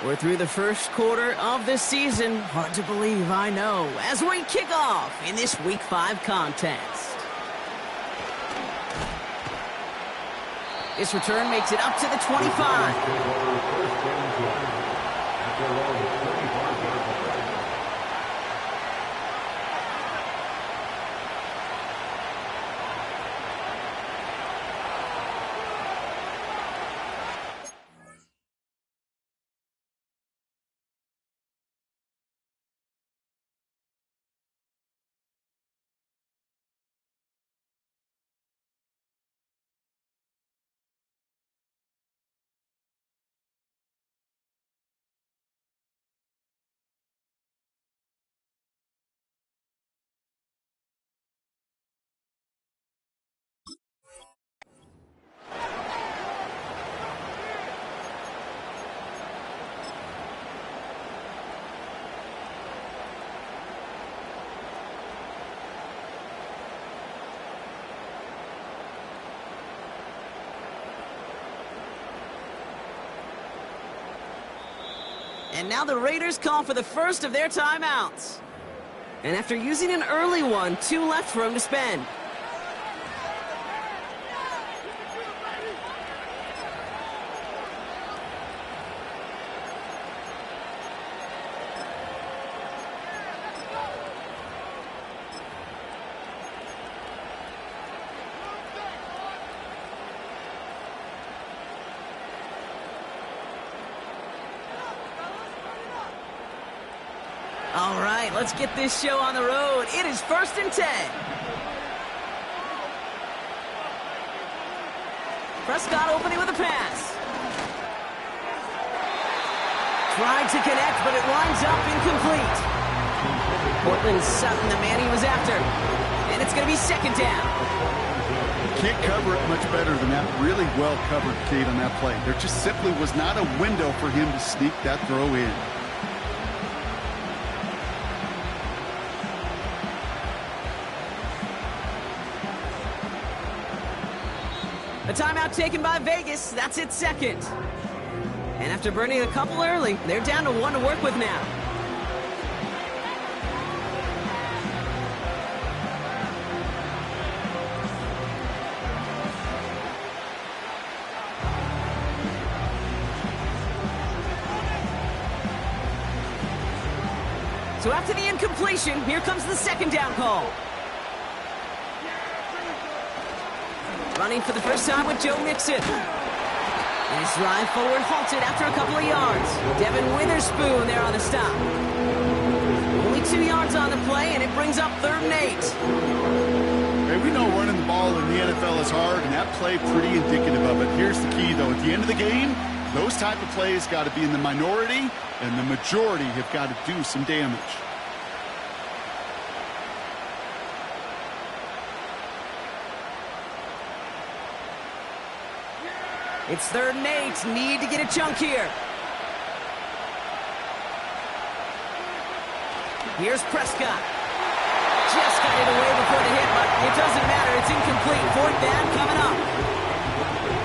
We're through the first quarter of this season. Hard to believe, I know, as we kick off in this Week 5 contest. This return makes it up to the 25. And now the Raiders call for the first of their timeouts. And after using an early one, 2 left for him to spend. All right, let's get this show on the road. It is 1st and 10. Prescott opening with a pass. Tried to connect, but it winds up incomplete. Portland's Sutton, the man he was after. And it's going to be 2nd down. You can't cover it much better than that. Really well covered, Kate, on that play. There just simply was not a window for him to sneak that throw in. A timeout taken by Vegas. That's its 2nd. And after burning a couple early, they're down to 1 to work with now. So after the incompletion, here comes the 2nd down call. Running for the first time with Joe Mixon. And his drive forward halted after a couple of yards. Devin Witherspoon there on the stop. Only 2 yards on the play, and it brings up 3rd and 8. Hey, we know running the ball in the NFL is hard, and that play pretty indicative of it. Here's the key, though. At the end of the game, those type of plays got to be in the minority, and the majority have got to do some damage. It's 3rd and 8. Need to get a chunk here. Here's Prescott. Just got it away before the hit, but it doesn't matter. It's incomplete. 4th down coming up.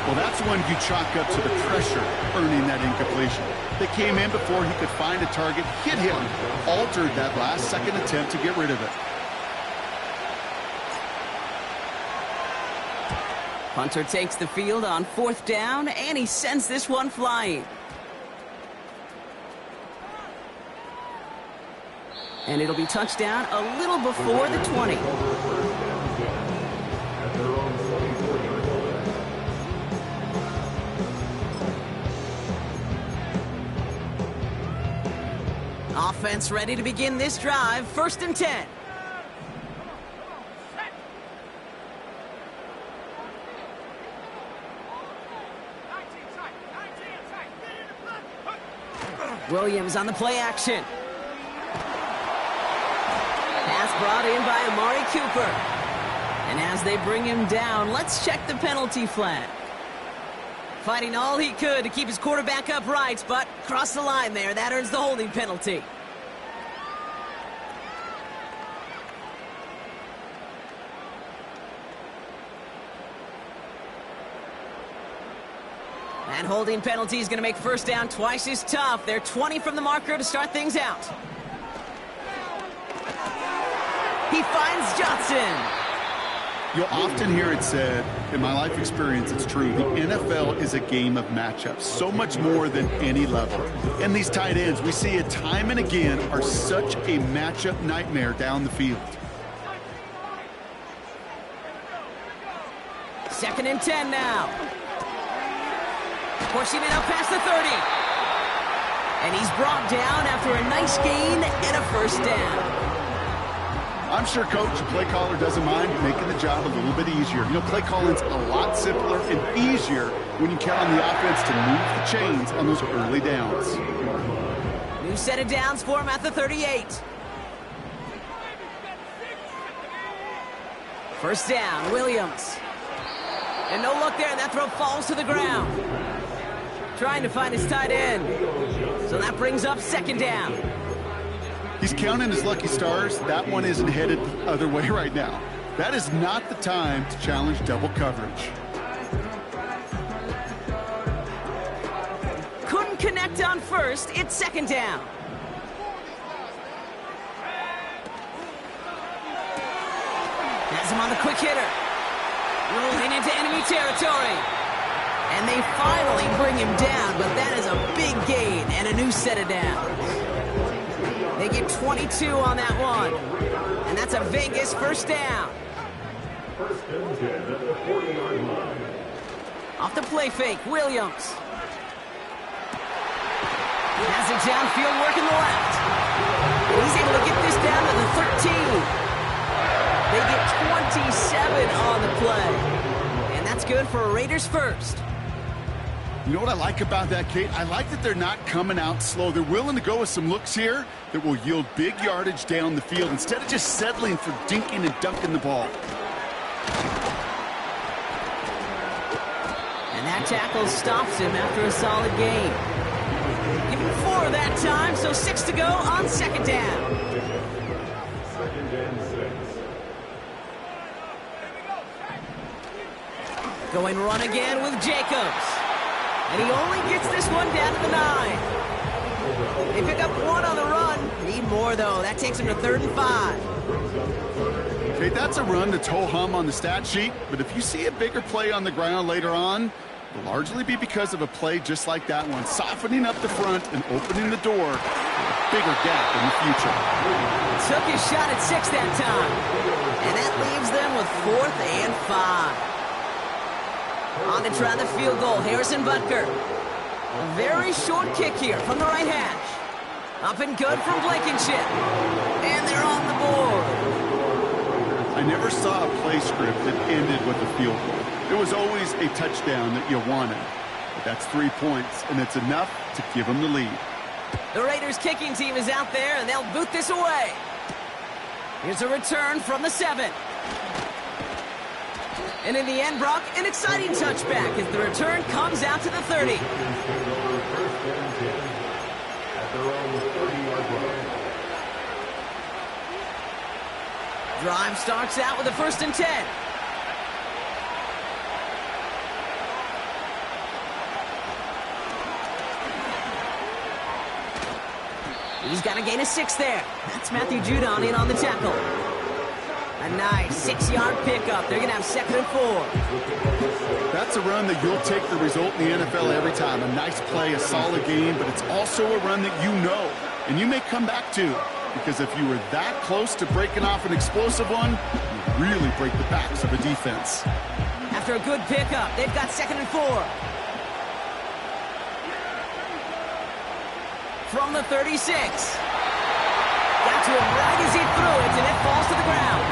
Well, that's when you chalk up to the pressure earning that incompletion. They came in before he could find a target, hit him, altered that last-second attempt to get rid of it. Hunter takes the field on 4th down, and he sends this one flying. And it'll be touchdown a little before the 20. Offense ready to begin this drive. 1st and 10. Williams on the play action. Pass brought in by Amari Cooper. And as they bring him down, let's check the penalty flag. Fighting all he could to keep his quarterback upright, but crossed the line there. That earns the holding penalty. That holding penalty is going to make first down twice as tough. They're 20 from the marker to start things out. He finds Johnson. You'll often hear it said, in my life experience, it's true, the NFL is a game of matchups, so much more than any level. And these tight ends, we see it time and again, are such a matchup nightmare down the field. 2nd and 10 now. Pushing it up past the 30. And he's brought down after a nice gain and a first down. I'm sure coach, the play caller doesn't mind making the job a little bit easier. You know, play calling's a lot simpler and easier when you count on the offense to move the chains on those early downs. New set of downs for him at the 38. First down, Williams. And no look there, and that throw falls to the ground. Trying to find his tight end. So that brings up 2nd down. He's counting his lucky stars. That one isn't headed the other way right now. That is not the time to challenge double coverage. Couldn't connect on first. It's 2nd down. Has him on the quick hitter. Rolling into enemy territory. And they finally bring him down, but that is a big gain and a new set of downs. They get 22 on that one. And that's a Vegas first down. Off the play fake, Williams. He has it downfield working the left. And he's able to get this down to the 13. They get 27 on the play. And that's good for a Raiders first. You know what I like about that, Kate? I like that they're not coming out slow. They're willing to go with some looks here that will yield big yardage down the field instead of just settling for dinking and dunking the ball. And that tackle stops him after a solid gain. Give him 4 that time, so 6 to go on 2nd down. 2nd and 6. Going run again with Jacobs. And he only gets this one down to the 9. They pick up 1 on the run. Need more, though. That takes him to 3rd and 5. Okay, that's a run that's ho-hum on the stat sheet, but if you see a bigger play on the ground later on, it'll largely be because of a play just like that one, softening up the front and opening the door for a bigger gap in the future. Took his shot at 6 that time. And that leaves them with 4th and 5. On to try the field goal, Harrison Butker. A very short kick here from the right hash. Up and good from Blankenship. And they're on the board. I never saw a play script that ended with a field goal. It was always a touchdown that you wanted. But that's 3 points, and it's enough to give them the lead. The Raiders kicking team is out there, and they'll boot this away. Here's a return from the 7. And in the end, Brock, an exciting touchback as the return comes out to the 30. Drive starts out with a 1st and 10. He's got to gain a 6 there. That's Matthew Judon in on the tackle. A nice 6-yard pickup. They're going to have 2nd and 4. That's a run that you'll take the result in the NFL every time. A nice play, a solid game, but it's also a run that you know, and you may come back to, because if you were that close to breaking off an explosive one, you really break the backs of a defense. After a good pickup, they've got 2nd and 4. From the 36. Got to him right as he threw it, and it falls to the ground.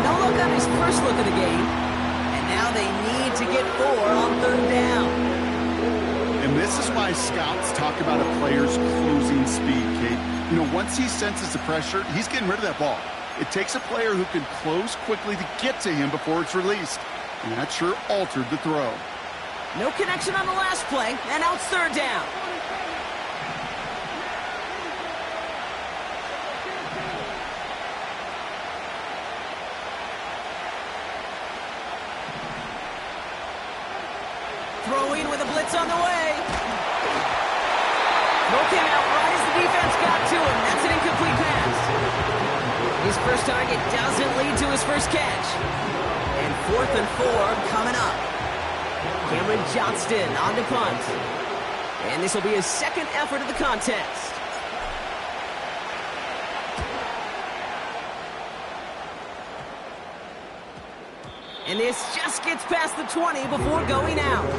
No look on his first look of the game, and now they need to get 4 on 3rd down. And this is why scouts talk about a player's closing speed, Kate. You know, once he senses the pressure, he's getting rid of that ball. It takes a player who can close quickly to get to him before it's released, and that sure altered the throw. No connection on the last play, and now it's 3rd down. Throwing with a blitz on the way. Throw came out right as the defense got to him. That's an incomplete pass. His first target doesn't lead to his first catch. And 4th and 4 coming up. Cameron Johnston on to punt. And this will be his second effort of the contest. And this just gets past the 20 before going out.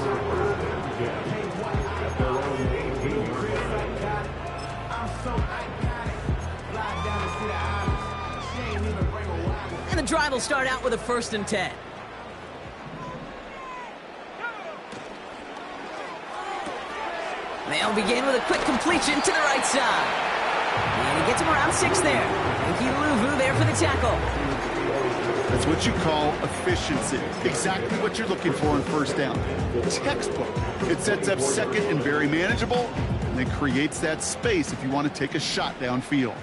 And the drive will start out with a 1st and 10. They'll begin with a quick completion to the right side. And he gets him around 6 there. Frankie Luvu there for the tackle. That's what you call efficiency. Exactly what you're looking for on 1st down. Textbook. It sets up 2nd and very manageable, and then creates that space if you want to take a shot downfield.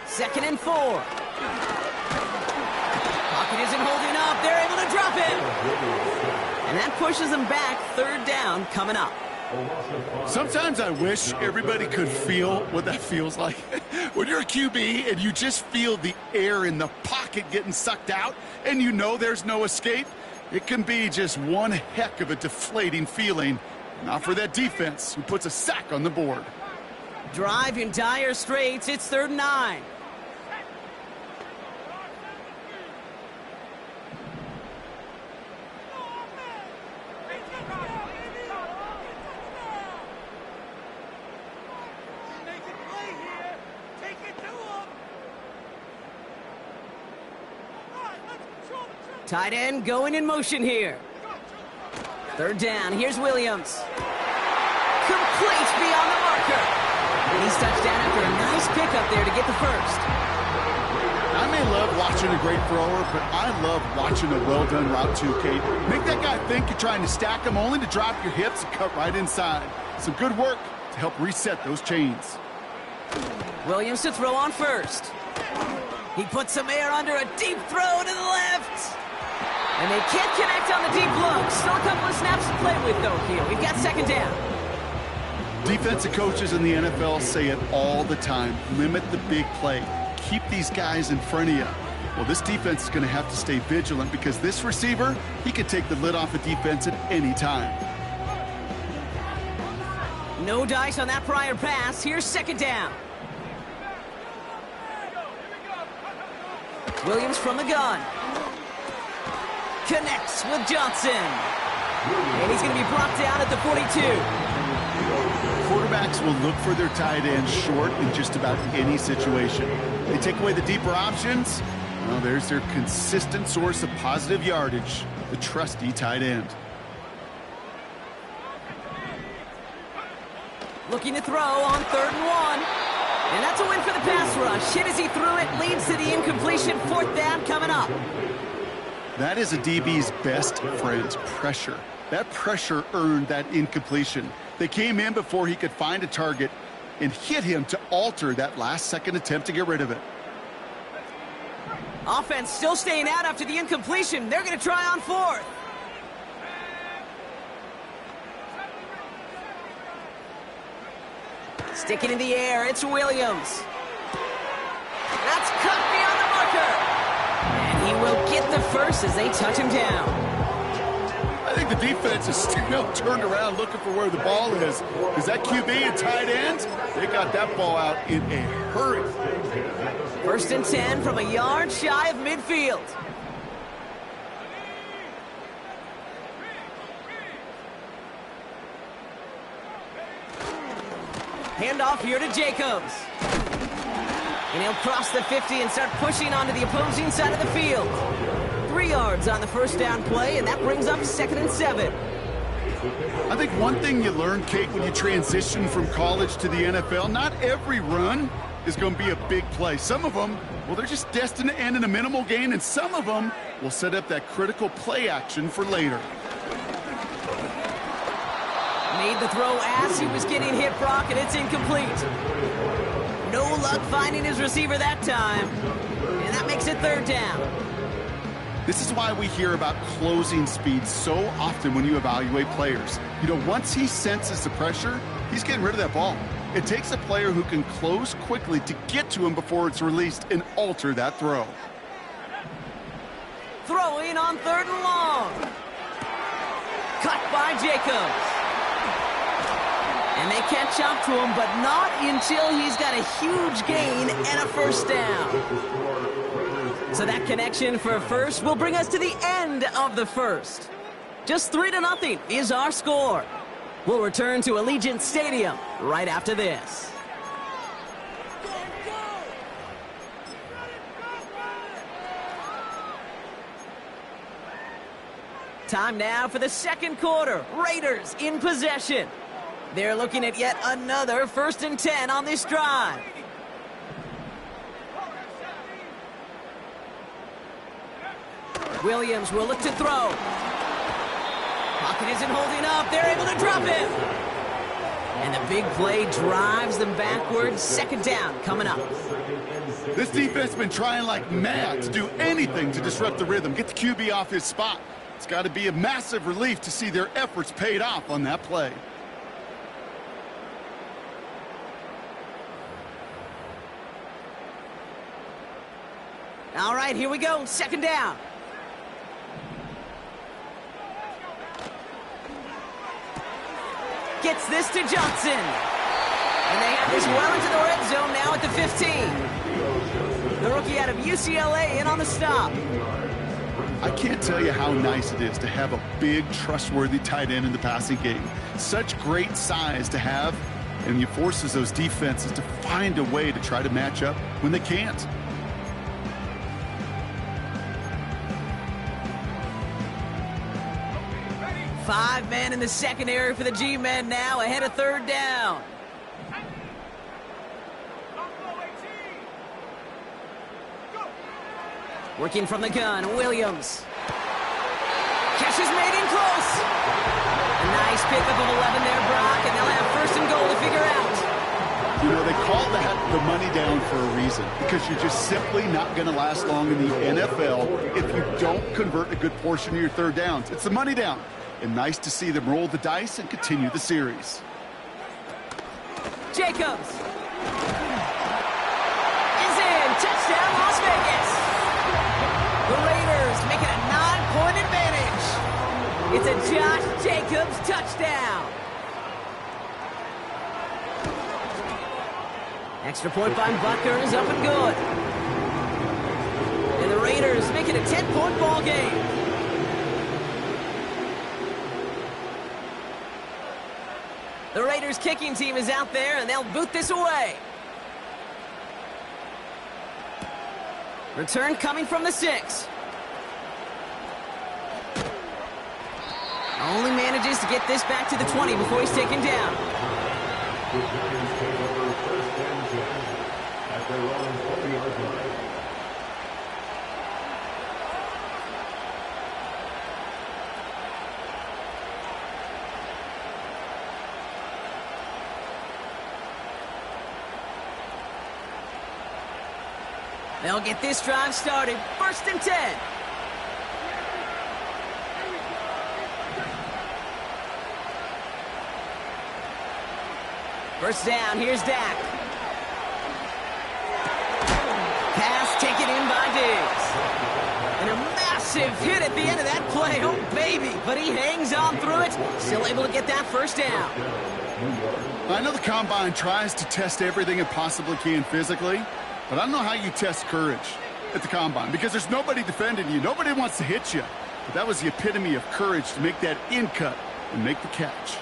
Second and 4. Pocket isn't holding up. They're able to drop him. And that pushes them back. 3rd down coming up. Sometimes I wish everybody could feel what that feels like. When you're a QB and you just feel the air in the pocket getting sucked out and you know there's no escape, it can be just one heck of a deflating feeling. Not for that defense who puts a sack on the board. Drive in dire straits. It's 3rd and 9. Tight end going in motion here. 3rd down. Here's Williams. Complete beyond the marker. And he's touched down after a nice pickup there to get the 1st. I may love watching a great thrower, but I love watching a well-done route too, Kate. Make that guy think you're trying to stack him only to drop your hips and cut right inside. Some good work to help reset those chains. Williams to throw on 1st. He puts some air under a deep throw to the left. And they can't connect on the deep look. Still a couple of snaps to play with, though, here. We've got 2nd down. Defensive coaches in the NFL say it all the time. Limit the big play. Keep these guys in front of you. Well, this defense is going to have to stay vigilant because this receiver, he could take the lid off a defense at any time. No dice on that prior pass. Here's 2nd down. Williams from the gun. Connects with Johnson. And he's going to be brought down at the 42. Quarterbacks will look for their tight end short in just about any situation. They take away the deeper options. Well, there's their consistent source of positive yardage, the trusty tight end. Looking to throw on 3rd and 1. And that's a win for the pass rush. Hit as he threw it, leads to the incompletion. 4th down coming up. That is a DB's best friend, pressure. That pressure earned that incompletion. They came in before he could find a target and hit him to alter that last-second attempt to get rid of it. Offense still staying out after the incompletion. They're going to try on 4th. Sticking in the air, it's Williams. That's cut beyond the marker. And he will get the 1st as they touch him down. I think the defense is still turned around looking for where the ball is. Because that QB and tight end, they got that ball out in a hurry. 1st and 10 from a yard shy of midfield. Handoff here to Jacobs. And he'll cross the 50 and start pushing onto the opposing side of the field. 3 yards on the 1st down play, and that brings up 2nd and 7. I think one thing you learn, Kate, when you transition from college to the NFL, not every run is going to be a big play. Some of them, well, they're just destined to end in a minimal gain, and some of them will set up that critical play action for later. Made tried the throw as he was getting hit, Brock, and it's incomplete. No luck finding his receiver that time. And that makes it third down. This is why we hear about closing speed so often when you evaluate players. You know, once he senses the pressure, he's getting rid of that ball. It takes a player who can close quickly to get to him before it's released and alter that throw. Throwing on 3rd and long. Cut by Jacobs. And they catch up to him, but not until he's got a huge gain and a first down. So that connection for a first will bring us to the end of the first. Just 3-0 is our score. We'll return to Allegiant Stadium right after this. Time now for the second quarter. Raiders in possession. They're looking at yet another 1st and 10 on this drive. Williams will look to throw. Pocket isn't holding up. They're able to drop it. And the big play drives them backwards. 2nd down coming up. This defense has been trying like mad to do anything to disrupt the rhythm, get the QB off his spot. It's got to be a massive relief to see their efforts paid off on that play. All right, here we go. 2nd down. Gets this to Johnson. And they have this well into the red zone now at the 15. The rookie out of UCLA in on the stop. I can't tell you how nice it is to have a big, trustworthy tight end in the passing game. Such great size to have, and it forces those defenses to find a way to try to match up when they can't. Five men in the secondary for the G-men now ahead of 3rd down. Working from the gun, Williams. Catch is made in close. A nice pickup of 11 there, Brock, and they'll have 1st and goal to figure out. You know, they call that the money down for a reason, because you're just simply not going to last long in the NFL if you don't convert a good portion of your 3rd downs. It's the money down. And nice to see them roll the dice and continue the series. Jacobs. Is in. Touchdown, Las Vegas. The Raiders make it a 9-point advantage. It's a Josh Jacobs touchdown. Extra point by Butker is up and good. And the Raiders make it a 10-point ball game. The Raiders kicking team is out there, and they'll boot this away. Return coming from the 6. Only manages to get this back to the 20 before he's taken down. The Giants take over 1st and 10 at their own 40-yard line. They'll get this drive started. 1st and 10. First down, here's Dak. Pass taken in by Diggs. And a massive hit at the end of that play. Oh, baby. But he hangs on through it. Still able to get that 1st down. I know the Combine tries to test everything it possibly can physically, but I don't know how you test courage at the Combine, because there's nobody defending you. Nobody wants to hit you. But that was the epitome of courage to make that in cut and make the catch.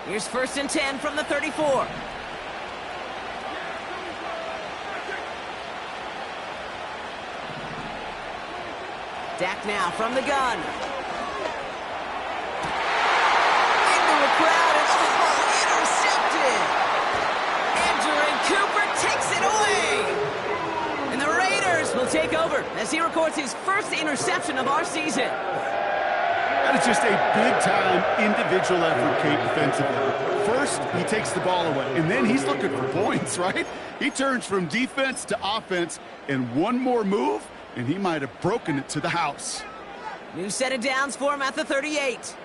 Here's 1st and 10 from the 34. Dak now from the gun. Into a crowd and intercepted. Andrew Cooper takes it away. And the Raiders will take over as he records his 1st interception of our season. That is just a big-time individual effort, Kate, defensively. First, he takes the ball away, and then he's looking for points, right? He turns from defense to offense, and one more move, and he might have broken it to the house. New set of downs for him at the 38.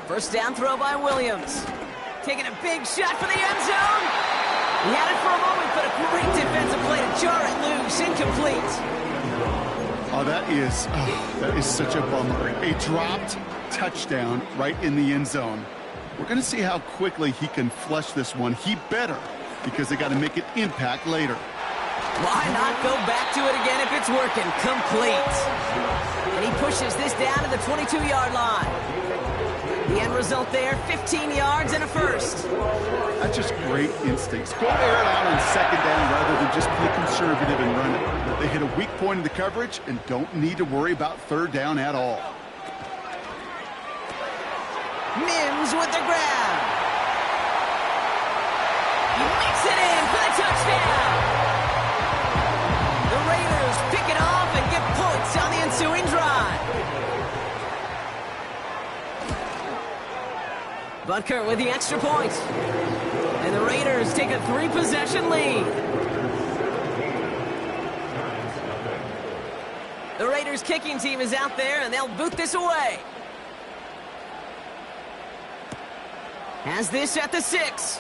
First down throw by Williams. Taking a big shot for the end zone. He had it for a moment, but a great defensive play to jar it loose. Incomplete. Oh, that is such a bummer. A dropped touchdown right in the end zone. We're going to see how quickly he can flush this one. He better, because they got to make an impact later. Why not go back to it again if it's working? Complete. And he pushes this down to the 22-yard line. The end result there, 15 yards and a first. That's just great instincts. Go air it out on second down rather than just play conservative and run it. They hit a weak point in the coverage and don't need to worry about third down at all. Mims with the grab. He makes it in for the touchdown. The Raiders pick it off and get points on the ensuing drive. Butker with the extra point. And the Raiders take a 3-possession lead. The Raiders kicking team is out there, and they'll boot this away. Has this at the 6.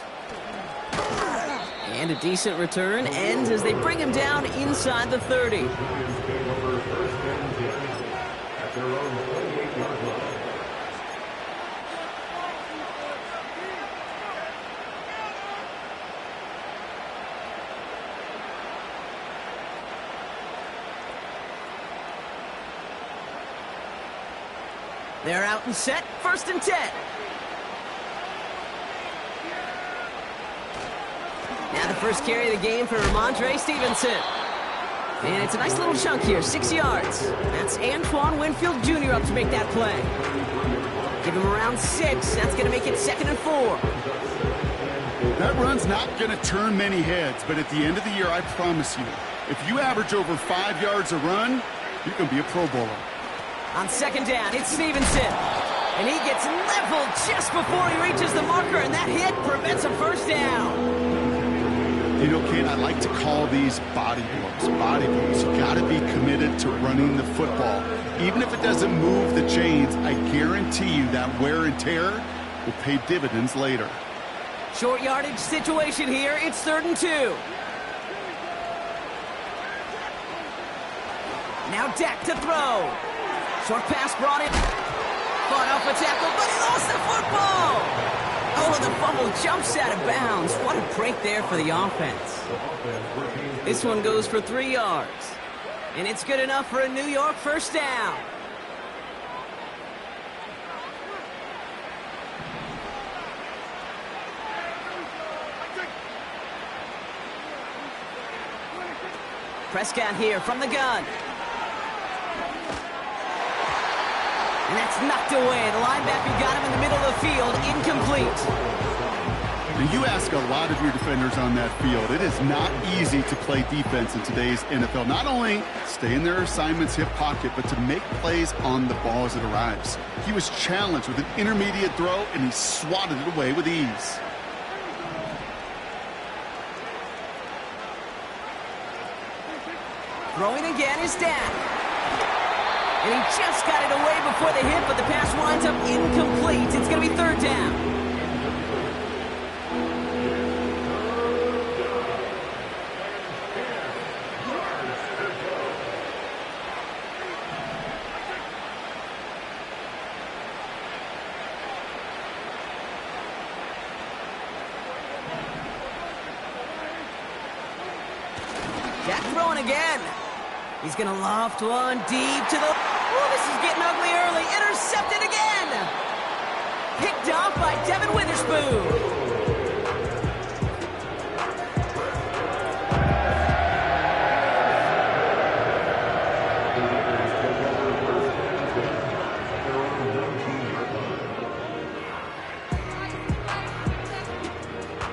And a decent return ends as they bring him down inside the 30. They're out and set, 1st and 10. Now the first carry of the game for Ramondre Stevenson. And it's a nice little chunk here, 6 yards. That's Antoine Winfield Jr. up to make that play. Give him around 6. That's going to make it 2nd and 4. That run's not going to turn many heads, but at the end of the year, I promise you, if you average over 5 yards a run, you can be a Pro Bowler. On second down, it's Stevenson. And he gets leveled just before he reaches the marker, and that hit prevents a first down. You know, Kane, I like to call these body blows. Body blows. You got to be committed to running the football. Even if it doesn't move the chains, I guarantee you that wear and tear will pay dividends later. Short yardage situation here. It's 3rd and 2. Now Dak to throw. Short pass brought in. Fought off a tackle, but he lost the football. Oh, the fumble jumps out of bounds. What a break there for the offense. This one goes for 3 yards. And it's good enough for a New York first down. Prescott here from the gun. And that's knocked away. The linebacker got him in the middle of the field. Incomplete. Now, you ask a lot of your defenders on that field. It is not easy to play defense in today's NFL. Not only stay in their assignment's hip pocket, but to make plays on the ball as it arrives. He was challenged with an intermediate throw, and he swatted it away with ease. Throwing again is Dak. And he just got it away before the hit, but the pass winds up incomplete. It's going to be 3rd down. Dak throwing again. He's going to loft one deep to the... Oh, this is getting ugly early. Intercepted again. Picked off by Devin Witherspoon.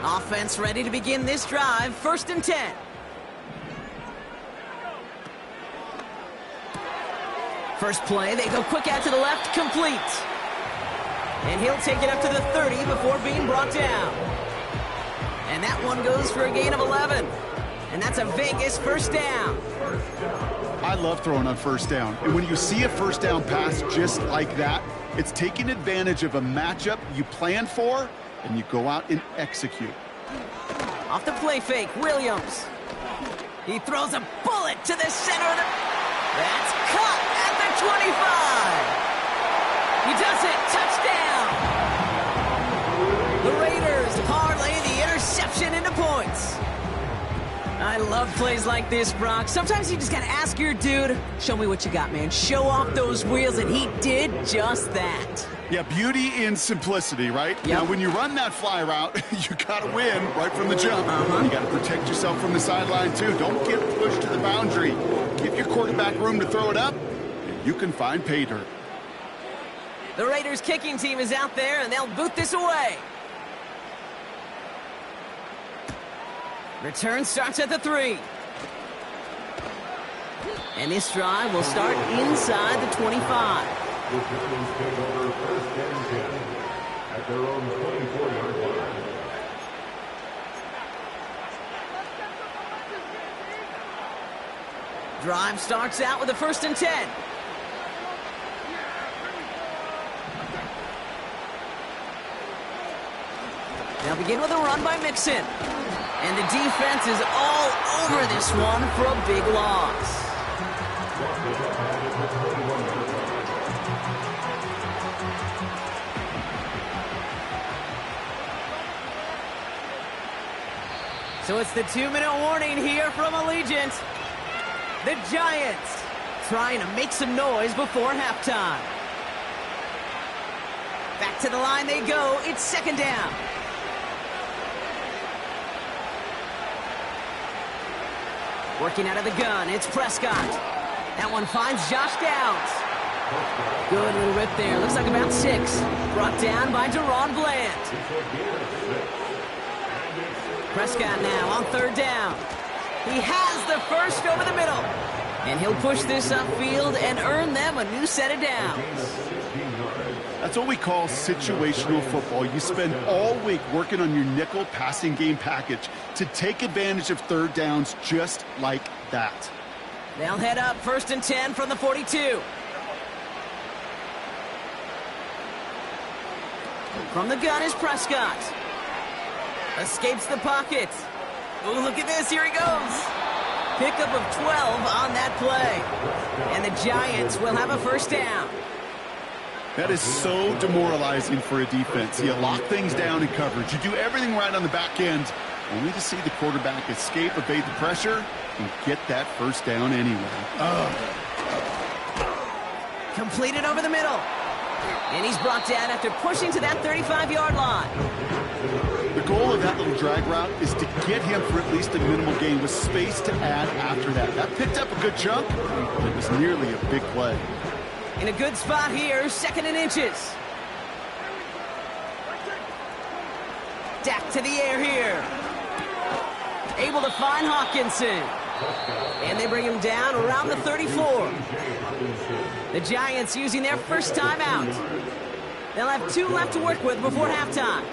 Offense ready to begin this drive. 1st and 10. First play, they go quick out to the left, complete. And he'll take it up to the 30 before being brought down. And that one goes for a gain of 11. And that's a Vegas first down. I love throwing on first down. And when you see a first down pass just like that, it's taking advantage of a matchup you plan for, and you go out and execute. Off the play fake, Williams. He throws a bullet to the center of the... That's caught at the 25. He does it. Touchdown. The Raiders parlay the interception into points. I love plays like this, Brock. Sometimes you just got to ask your dude, show me what you got, man. Show off those wheels, and he did just that. Yeah, beauty in simplicity, right? Yep. Now, when you run that fly route, you got to win right from the jump. You got to protect yourself from the sideline, too. Don't get pushed to the boundary. Give your quarterback room to throw it up, and you can find pay dirt. The Raiders kicking team is out there, and they'll boot this away. Return starts at the 3. And this drive will start inside the 25. Returns take over first and 10 at their own 24-yard line. Drive starts out with a 1st and 10. They'll begin with a run by Mixon. And the defense is all over this one for a big loss. So it's the 2-minute warning here from Allegiant. The Giants trying to make some noise before halftime. Back to the line they go. It's 2nd down. Working out of the gun, it's Prescott. That one finds Josh Downs. Good little rip there. Looks like about 6. Brought down by Deron Bland. Prescott now on 3rd down. He has the first over the middle. And he'll push this upfield and earn them a new set of downs. That's what we call situational football. You spend all week working on your nickel passing game package to take advantage of 3rd downs just like that. They'll head up 1st and 10 from the 42. From the gun is Prescott. Escapes the pocket. Oh, look at this. Here he goes. Pickup of 12 on that play. And the Giants will have a 1st down. That is so demoralizing for a defense. You lock things down in coverage. You do everything right on the back end, only to see the quarterback escape, evade the pressure, and get that 1st down anyway. Completed over the middle. And he's brought down after pushing to that 35-yard line. The goal of that little drag route is to get him for at least a minimal gain with space to add after that. That picked up a good chunk, but it was nearly a big play. In a good spot here, 2nd and inches. Dak to the air here. Able to find Hawkinson. And they bring him down around the 34. The Giants using their first timeout. They'll have 2 left to work with before halftime.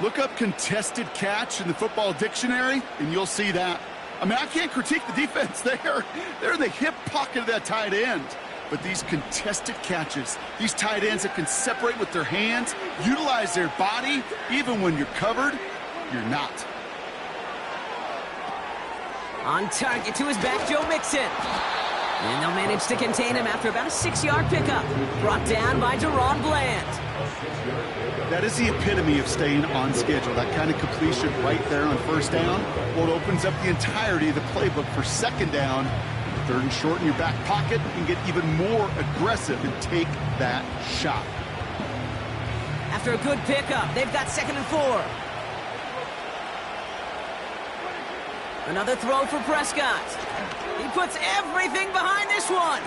Look up contested catch in the football dictionary, and you'll see that. I mean, I can't critique the defense there. They're in the hip pocket of that tight end. But these contested catches, these tight ends that can separate with their hands, utilize their body, even when you're covered, you're not. On target to his back, Joe Mixon. And they'll manage to contain him after about a 6-yard pickup. Brought down by Deron Bland. That is the epitome of staying on schedule. That kind of completion right there on 1st down. Well, it opens up the entirety of the playbook for 2nd down. 3rd and short in your back pocket, and get even more aggressive and take that shot. After a good pickup, they've got 2nd and 4. Another throw for Prescott. He puts everything behind this one.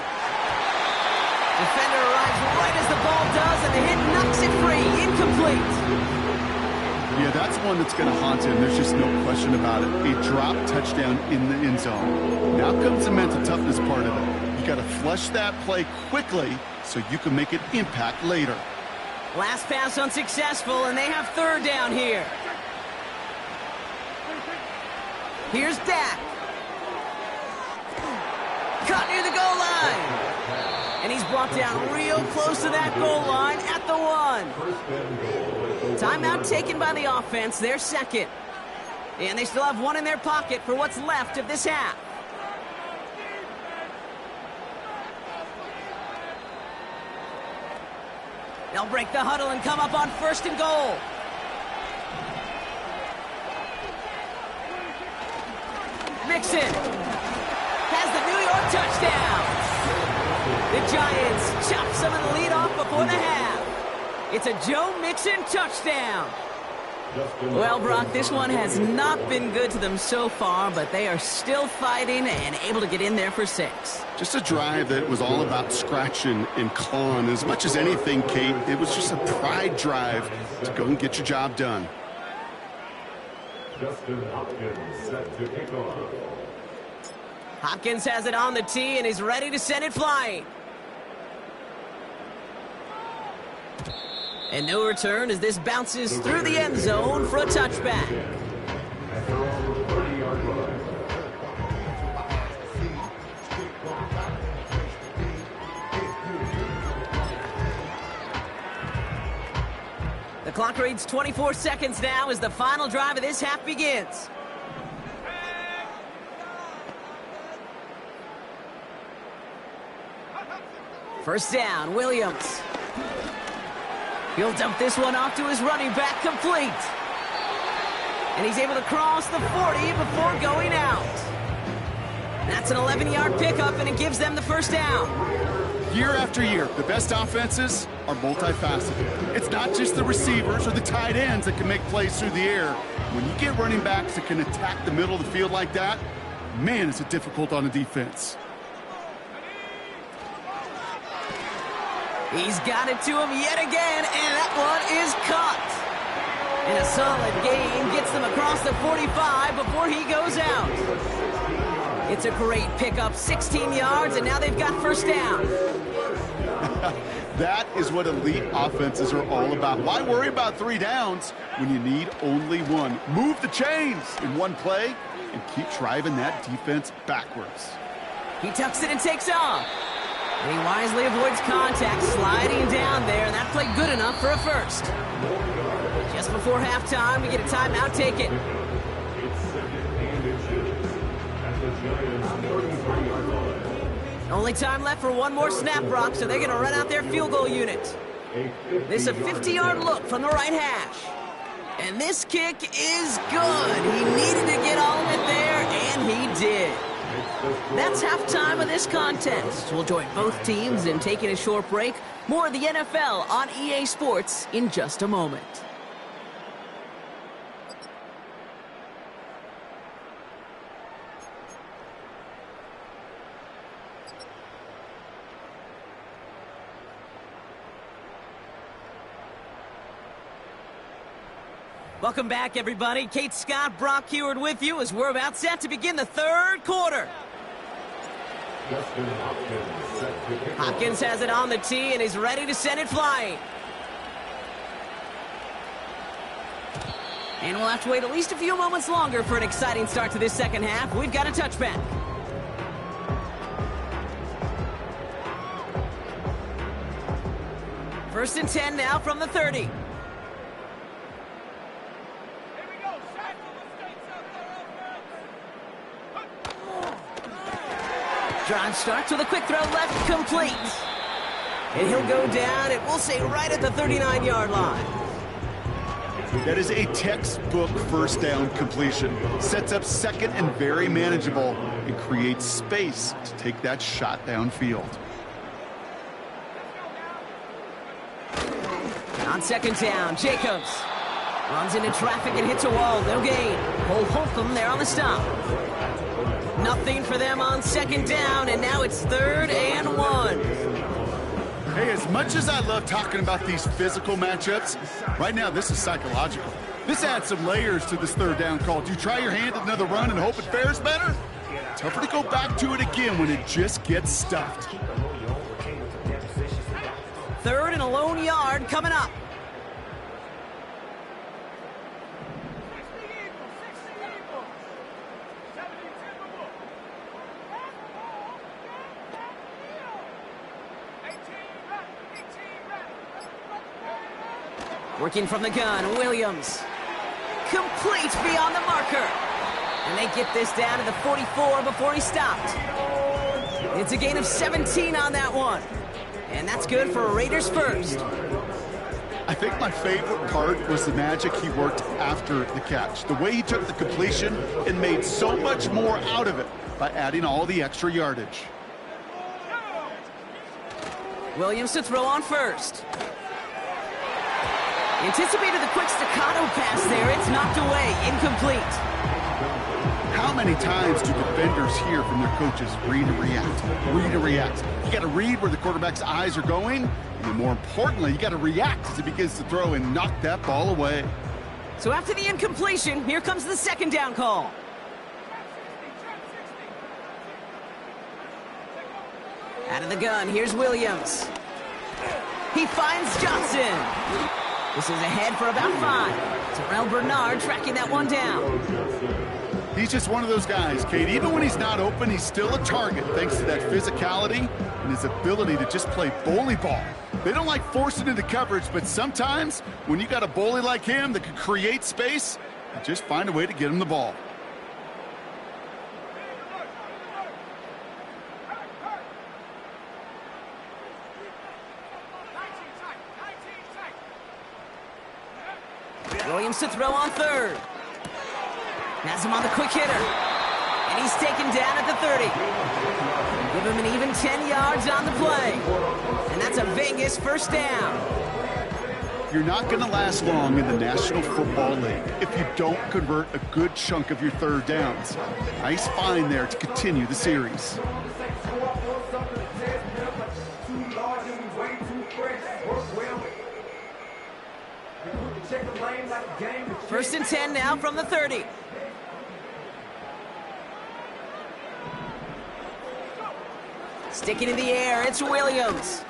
Defender arrives right as the ball does, and the hit knocks it free. Incomplete. Yeah, that's one that's going to haunt him. There's just no question about it. A drop touchdown in the end zone. Now comes the mental toughness part of it. You got to flush that play quickly so you can make an impact later. Last pass unsuccessful, and they have third down here. Here's Dak. Caught near the goal line. And he's brought down real close to that goal line at the 1. Timeout taken by the offense, their second. And they still have one in their pocket for what's left of this half. They'll break the huddle and come up on 1st and goal. Mixon has the New York touchdown. The Giants chop some of the lead off before the half. It's a Joe Mixon touchdown. Well, Brock, this one has not been good to them so far, but they are still fighting and able to get in there for 6. Just a drive that was all about scratching and clawing. As much as anything, Kate, it was just a pride drive to go and get your job done. Justin Hopkins set to kick off. Hopkins has it on the tee and is ready to send it flying. And no return as this bounces through the end zone for a touchback. At their own 30-yard line. The clock reads 24 seconds now as the final drive of this half begins. First down, Williams. He'll dump this one off to his running back, complete. And he's able to cross the 40 before going out. That's an 11-yard pickup, and it gives them the first down. Year after year, the best offenses are multifaceted. It's not just the receivers or the tight ends that can make plays through the air. When you get running backs that can attack the middle of the field like that, man, is it difficult on a defense. He's got it to him yet again, and that one is caught. And a solid gain gets them across the 45 before he goes out. It's a great pickup, 16 yards, and now they've got first down. That is what elite offenses are all about. Why worry about 3 downs when you need only 1? Move the chains in one play and keep driving that defense backwards. He tucks it and takes off. And he wisely avoids contact, sliding down there, and that played good enough for a first. Just before halftime, we get a timeout taken. Only time left for one more snap, Brock, so they're going to run out their field goal unit. This is a 50-yard look from the right hash. And this kick is good. He needed to get all of it there, and he did. That's halftime of this contest. We'll join both teams in taking a short break. More of the NFL on EA Sports in just a moment. Welcome back, everybody. Kate Scott, Brock Heward with you as we're about set to begin the third quarter. Justin Hopkins set to kick off. Hopkins has it on the tee and is ready to send it flying. And we'll have to wait at least a few moments longer for an exciting start to this second half. We've got a touchback. First and 10 now from the 30. Drive starts with a quick throw left, complete. And he'll go down, and we'll say right at the 39-yard line. That is a textbook first down completion. Sets up second and very manageable and creates space to take that shot downfield. On second down, Jacobs runs into traffic and hits a wall, no gain. Cole Holcomb there on the stop. Nothing for them on second down, and now it's 3rd and 1. Hey, as much as I love talking about these physical matchups, right now this is psychological. This adds some layers to this third down call. Do you try your hand at another run and hope it fares better? Tougher to go back to it again when it just gets stuffed. 3rd and a lone yard coming up. Working from the gun, Williams. Complete beyond the marker. And they get this down to the 44 before he stopped. It's a gain of 17 on that one. And that's good for a Raiders first. I think my favorite part was the magic he worked after the catch. The way he took the completion and made so much more out of it by adding all the extra yardage. Williams to throw on first. Anticipated the quick staccato pass there. It's knocked away. Incomplete. How many times do defenders hear from their coaches, read and react, read and react? You got to read where the quarterback's eyes are going, and then more importantly, you got to react as he begins to throw and knock that ball away. So after the incompletion, here comes the 2nd down call. Out of the gun, here's Williams. He finds Johnson. This is ahead for about 5. Terrell Bernard tracking that one down. He's just one of those guys, Kate. Even when he's not open, he's still a target thanks to that physicality and his ability to just play bully ball. They don't like forcing into coverage, but sometimes when you got a bully like him that can create space, you just find a way to get him the ball. Williams to throw on 3rd. Has him on the quick hitter. And he's taken down at the 30. Give him an even 10 yards on the play. And that's a Vegas first down. You're not going to last long in the National Football League if you don't convert a good chunk of your 3rd downs. Nice find there to continue the series. First and 10 now from the 30. Sticking in the air, it's Williams.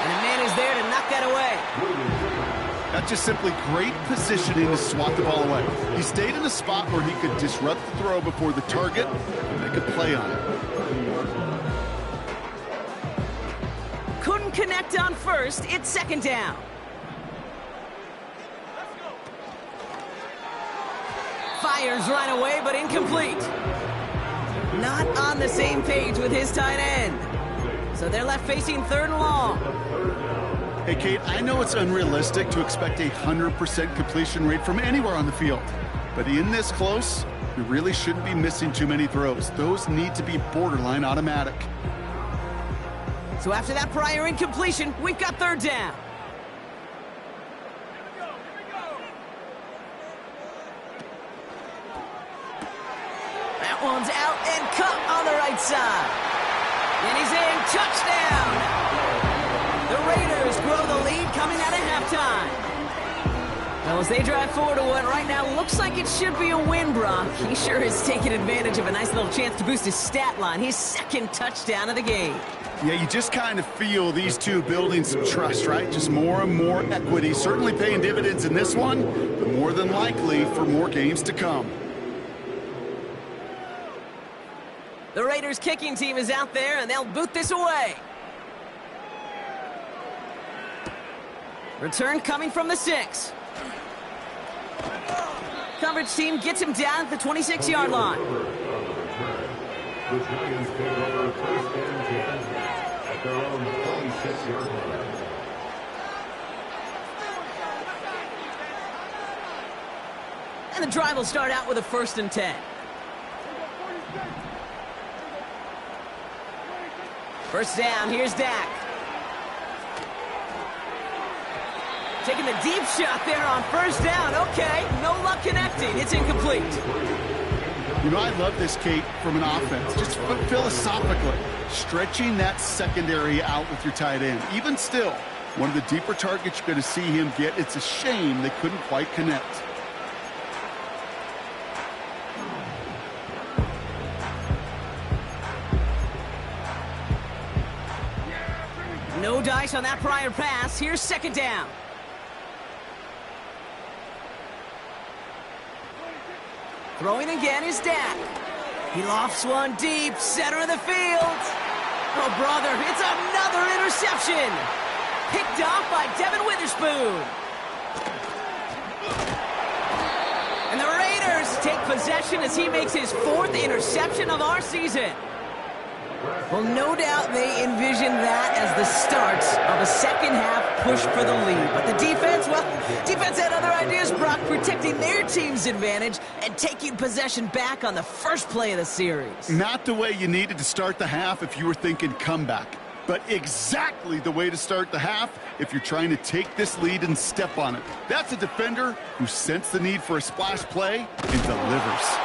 And a man is there to knock that away. That's just simply great positioning to swat the ball away. He stayed in a spot where he could disrupt the throw before the target and make a play on it. Couldn't connect on first, it's 2nd down. Fires right away, but incomplete. Not on the same page with his tight end. So they're left facing 3rd and long. Hey, Kate, I know it's unrealistic to expect a 100% completion rate from anywhere on the field. But in this close, you really shouldn't be missing too many throws. Those need to be borderline automatic. So after that prior incompletion, we've got 3rd down. That one's out and cut on the right side. And he's in. Touchdown! The Raiders grow the lead coming out of halftime. Well, as they drive forward to what right now looks like it should be a win, Brock. He sure is taking advantage of a nice little chance to boost his stat line. His 2nd touchdown of the game. Yeah, you just kind of feel these two building some trust, right? Just more and more equity. Certainly paying dividends in this one, but more than likely for more games to come. The Raiders kicking team is out there, and they'll boot this away. Return coming from the 6. Coverage team gets him down at the 26-yard line. The Giants take over 1st and 10 at their own 26-yard line. And the drive will start out with a 1st and 10. First down, here's Dak. Taking the deep shot there on 1st down. Okay, no luck connecting. It's incomplete. You know, I love this, Kate, from an offense. Just philosophically, stretching that secondary out with your tight end. Even still, one of the deeper targets you're going to see him get. It's a shame they couldn't quite connect. No dice on that prior pass. Here's second down. Throwing again is Dak. He lofts one deep, center of the field. Oh, brother, it's another interception. Picked off by Devin Witherspoon. And the Raiders take possession as he makes his 4th interception of our season. Well, no doubt they envisioned that as the start of a second-half push for the lead. But the defense, well, defense had other ideas, Brock, protecting their team's advantage and taking possession back on the first play of the series. Not the way you needed to start the half if you were thinking comeback, but exactly the way to start the half if you're trying to take this lead and step on it. That's a defender who sensed the need for a splash play and delivers.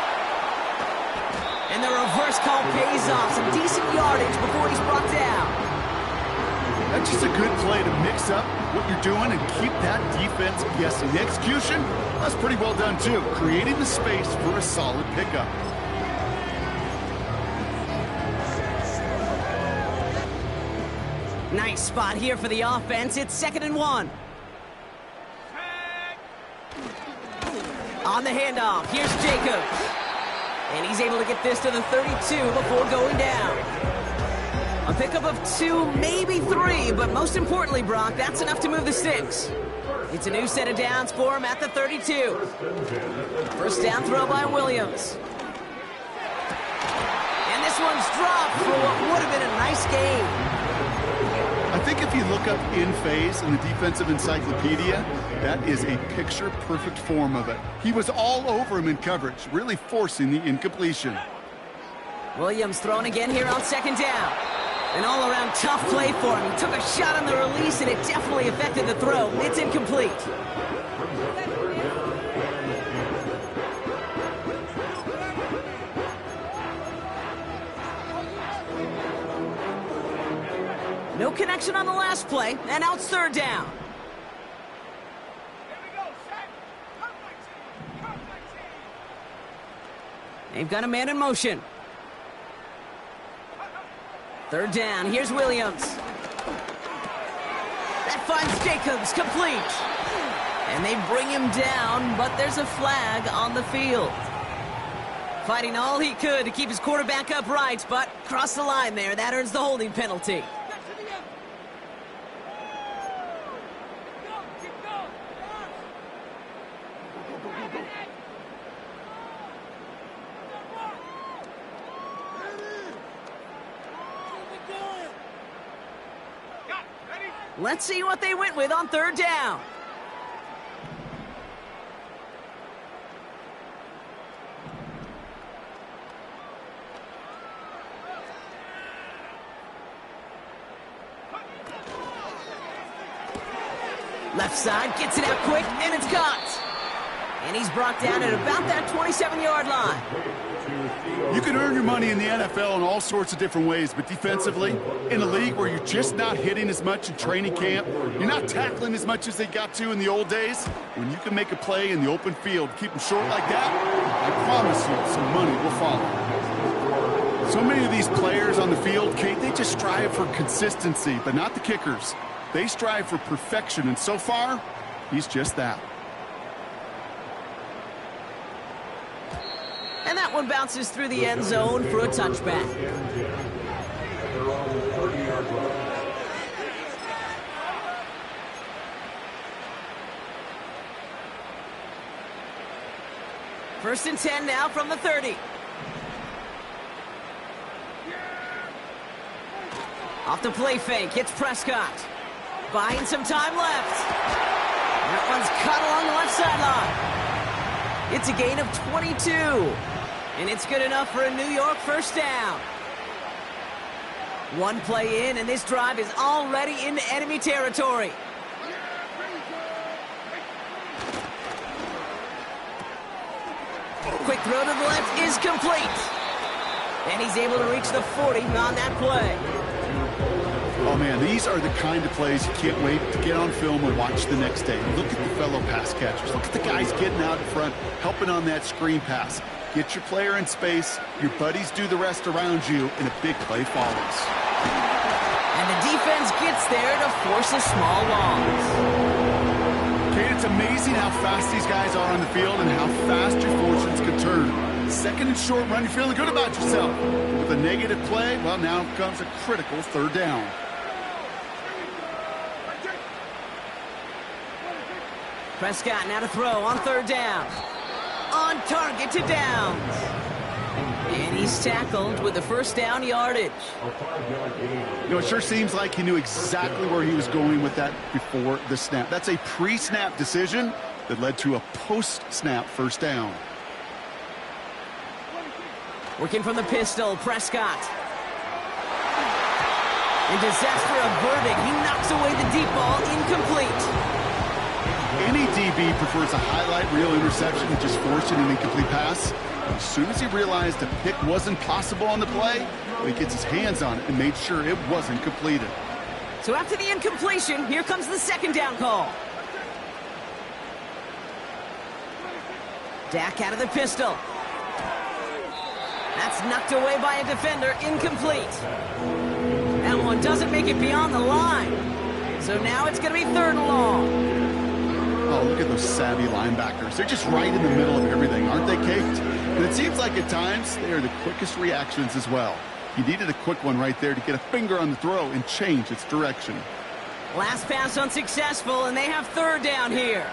And the reverse call pays off. Some decent yardage before he's brought down. That's just a good play to mix up what you're doing and keep that defense guessing. The execution, that's pretty well done too. Creating the space for a solid pickup. Nice spot here for the offense. It's 2nd and 1. On the handoff, here's Jacobs. And he's able to get this to the 32 before going down. A pickup of 2, maybe 3, but most importantly, Brock, that's enough to move the sticks. It's a new set of downs for him at the 32. First down throw by Williams. And this one's dropped for what would have been a nice game. I think if you look up in phase in the defensive encyclopedia, that is a picture-perfect form of it. He was all over him in coverage, really forcing the incompletion. Williams throwing again here on 2nd down. An all-around tough play for him. He took a shot on the release, and it definitely affected the throw. It's incomplete. No connection on the last play, and now it's 3rd down. They've got a man in motion. 3rd down, here's Williams. That finds Jacobs, complete. And they bring him down, but there's a flag on the field. Fighting all he could to keep his quarterback upright, but crossed the line there. That earns the holding penalty. Let's see what they went with on 3rd down. Left side, gets it out quick, and it's caught. And he's brought down at about that 27-yard line. You can earn your money in the NFL in all sorts of different ways, but defensively, in a league where you're just not hitting as much in training camp, you're not tackling as much as they got to in the old days, when you can make a play in the open field, keep them short like that, I promise you some money will follow. So many of these players on the field, Kate, they just strive for consistency, but not the kickers. They strive for perfection, and so far, he's just that. And that one bounces through the end zone for a touchback. First and 10 now from the 30. Off the play fake, hits Prescott. Buying some time left. That one's cut along the left sideline. It's a gain of 22. And it's good enough for a New York first down. One play in, and this drive is already into enemy territory. Quick throw to the left is complete. And he's able to reach the 40 on that play. Oh, man, these are the kind of plays you can't wait to get on film and watch the next day. Look at the fellow pass catchers. Look at the guys getting out in front, helping on that screen pass. Get your player in space, your buddies do the rest around you, and a big play follows. And the defense gets there to force a small loss. Kate, it's amazing how fast these guys are on the field and how fast your fortunes can turn. Second and short run, you're feeling good about yourself. With a negative play, well, now comes a critical third down. Prescott now to throw on third down. On target to Downs. And he's tackled with the first down yardage. You know, it sure seems like he knew exactly where he was going with that before the snap. That's a pre-snap decision that led to a post-snap first down. Working from the pistol, Prescott. In disaster averted, he knocks away the deep ball, incomplete. Any DB prefers a highlight reel interception to just forcing an incomplete pass. As soon as he realized a pick wasn't possible on the play, he gets his hands on it and made sure it wasn't completed. So after the incompletion, here comes the second down call. Dak out of the pistol. That's knocked away by a defender, incomplete. That one doesn't make it beyond the line. So now it's going to be third and long. Oh, look at those savvy linebackers. They're just right in the middle of everything, aren't they, Kate? And it seems like at times they are the quickest reactions as well. He needed a quick one right there to get a finger on the throw and change its direction. Last pass unsuccessful, and they have third down here.